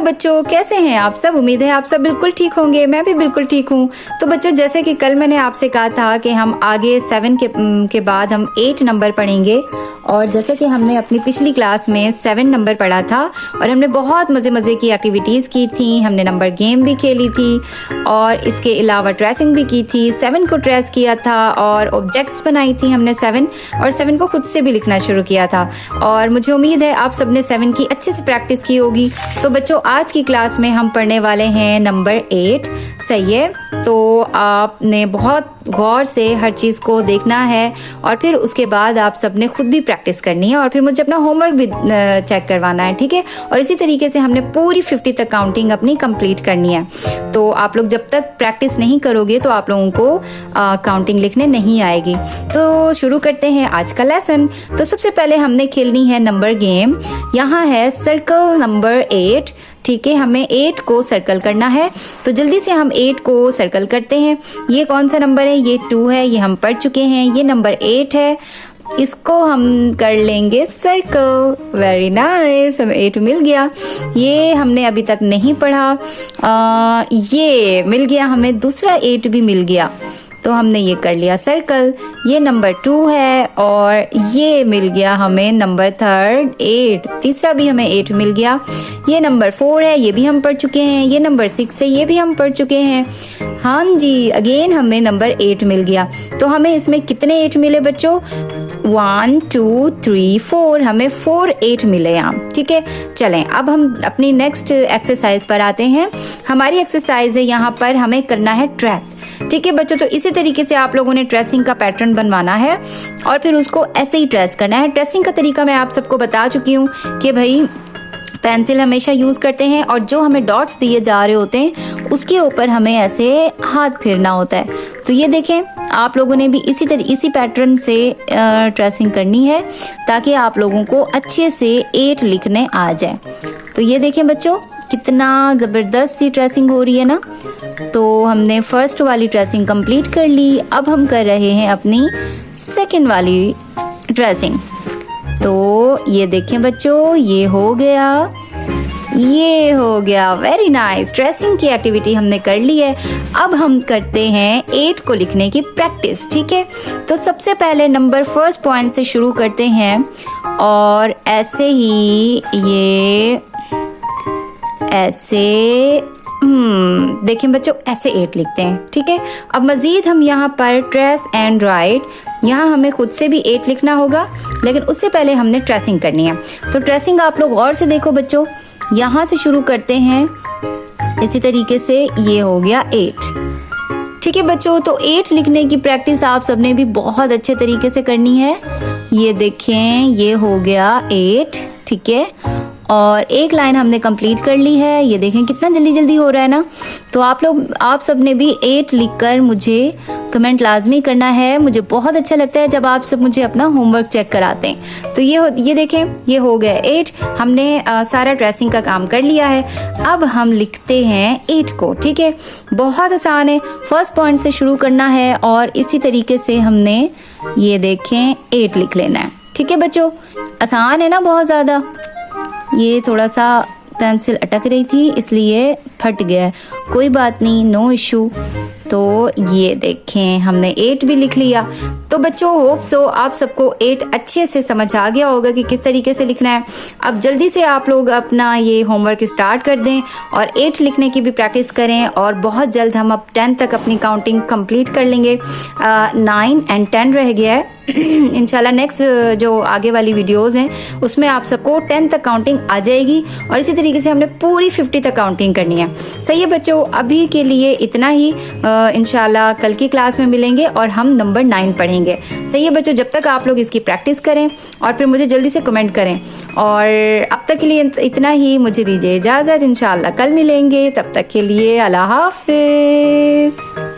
Hello बच्चों, कैसे हैं आप सब। उम्मीद है आप सब बिल्कुल ठीक होंगे। मैं भी बिल्कुल ठीक हूँ। तो बच्चों, जैसे कि कल मैंने आपसे कहा था कि हम आगे 7 के बाद हम 8 नंबर पढ़ेंगे, और जैसे कि हमने अपनी पिछली क्लास में 7 नंबर पढ़ा था और हमने बहुत मज़े की एक्टिविटीज़ की थी। हमने नंबर गेम भी खेली थी और इसके अलावा ट्रेसिंग भी की थी। 7 को ट्रेस किया था और ऑब्जेक्ट्स बनाई थी हमने 7, और 7 को खुद से भी लिखना शुरू किया था। और मुझे उम्मीद है आप सबने 7 की अच्छे से प्रैक्टिस की होगी। तो बच्चों, आज की क्लास में हम पढ़ने वाले हैं नंबर 8। सही है, तो आपने बहुत गौर से हर चीज़ को देखना है और फिर उसके बाद आप सबने खुद भी प्रैक्टिस करनी है और फिर मुझे अपना होमवर्क भी चेक करवाना है, ठीक है। और इसी तरीके से हमने पूरी 50 तक काउंटिंग अपनी कंप्लीट करनी है। तो आप लोग जब तक प्रैक्टिस नहीं करोगे तो आप लोगों को काउंटिंग लिखने नहीं आएगी। तो शुरू करते हैं आज का लेसन। तो सबसे पहले हमने खेलनी है नंबर गेम। यहाँ है सर्कल नंबर 8, ठीक है। हमें 8 को सर्कल करना है, तो जल्दी से हम 8 को सर्कल करते हैं। ये कौन सा नंबर है? ये 2 है, ये हम पढ़ चुके हैं। ये नंबर 8 है, इसको हम कर लेंगे सर्कल। वेरी नाइस, हमें 8 मिल गया। ये हमने अभी तक नहीं पढ़ा। ये मिल गया, हमें दूसरा 8 भी मिल गया, तो हमने ये कर लिया सर्कल। ये नंबर 2 है और ये मिल गया हमें नंबर 3 8, तीसरा भी हमें 8 मिल गया। ये नंबर 4 है, ये भी हम पढ़ चुके हैं। ये नंबर 6 है, ये भी हम पढ़ चुके हैं। हाँ जी, अगेन हमें नंबर 8 मिल गया। तो हमें इसमें कितने 8 मिले बच्चों? 1 2 3 4, हमें 4 8 मिले यहाँ, ठीक है। चलें, अब हम अपनी नेक्स्ट एक्सरसाइज पर आते हैं। हमारी एक्सरसाइज है, यहाँ पर हमें करना है ट्रेस, ठीक है बच्चों। तो इसी तरीके से आप लोगों ने ट्रेसिंग का पैटर्न बनवाना है और फिर उसको ऐसे ही ट्रेस करना है। ट्रेसिंग का तरीका मैं आप सबको बता चुकी हूँ कि भाई पेंसिल हमेशा यूज़ करते हैं और जो हमें डॉट्स दिए जा रहे होते हैं उसके ऊपर हमें ऐसे हाथ फेरना होता है। तो ये देखें, आप लोगों ने भी इसी पैटर्न से ट्रेसिंग करनी है ताकि आप लोगों को अच्छे से 8 लिखने आ जाए। तो ये देखें बच्चों, कितना ज़बरदस्त सी ट्रेसिंग हो रही है ना। तो हमने फर्स्ट वाली ट्रेसिंग कंप्लीट कर ली। अब हम कर रहे हैं अपनी सेकंड वाली ट्रेसिंग। तो ये देखें बच्चों, ये हो गया, ये हो गया। वेरी नाइस, ट्रेसिंग की एक्टिविटी हमने कर ली है। अब हम करते हैं 8 को लिखने की प्रैक्टिस, ठीक है। तो सबसे पहले नंबर फर्स्ट पॉइंट से शुरू करते हैं और ऐसे ही ये ऐसे देखें बच्चों, ऐसे 8 लिखते हैं, ठीक है। अब मज़ीद हम यहाँ पर ट्रेस एंड राइट, यहाँ हमें खुद से भी 8 लिखना होगा, लेकिन उससे पहले हमने ट्रेसिंग करनी है। तो ट्रेसिंग आप लोग गौर से देखो बच्चों, यहाँ से शुरू करते हैं इसी तरीके से। ये हो गया 8, ठीक है बच्चों। तो 8 लिखने की प्रैक्टिस आप सबने भी बहुत अच्छे तरीके से करनी है। ये देखें, ये हो गया 8, ठीक है। और एक लाइन हमने कंप्लीट कर ली है। ये देखें कितना जल्दी हो रहा है ना। तो आप सब ने भी 8 लिखकर मुझे कमेंट लाजमी करना है। मुझे बहुत अच्छा लगता है जब आप सब मुझे अपना होमवर्क चेक कराते हैं। तो ये देखें, ये हो गया 8। हमने सारा ट्रेसिंग का काम कर लिया है। अब हम लिखते हैं 8 को, ठीक है। बहुत आसान है, फर्स्ट पॉइंट से शुरू करना है और इसी तरीके से हमने ये देखें 8 लिख लेना है, ठीक है बच्चों। आसान है ना बहुत ज़्यादा। ये थोड़ा सा पेंसिल अटक रही थी इसलिए फट गया, कोई बात नहीं, नो इशू। तो ये देखें, हमने 8 भी लिख लिया। तो बच्चों, होप सो आप सबको 8 अच्छे से समझ आ गया होगा कि किस तरीके से लिखना है। अब जल्दी से आप लोग अपना ये होमवर्क स्टार्ट कर दें और 8 लिखने की भी प्रैक्टिस करें और बहुत जल्द हम अब 10 तक अपनी काउंटिंग कंप्लीट कर लेंगे। 9 और 10 रह गया है। इंशाल्लाह नेक्स्ट जो आगे वाली वीडियोस हैं उसमें आप सबको 10 तक काउंटिंग आ जाएगी और इसी तरीके से हमने पूरी 50 तक काउंटिंग करनी है। सही है बच्चों, अभी के लिए इतना ही। इंशाल्लाह कल की क्लास में मिलेंगे और हम नंबर 9 पढ़ेंगे। सही है बच्चों, जब तक आप लोग इसकी प्रैक्टिस करें और फिर मुझे जल्दी से कमेंट करें। और अब तक के लिए इतना ही, मुझे दीजिए इजाज़त। इंशाल्लाह कल मिलेंगे, तब तक के लिए अल्लाह हाफिज़।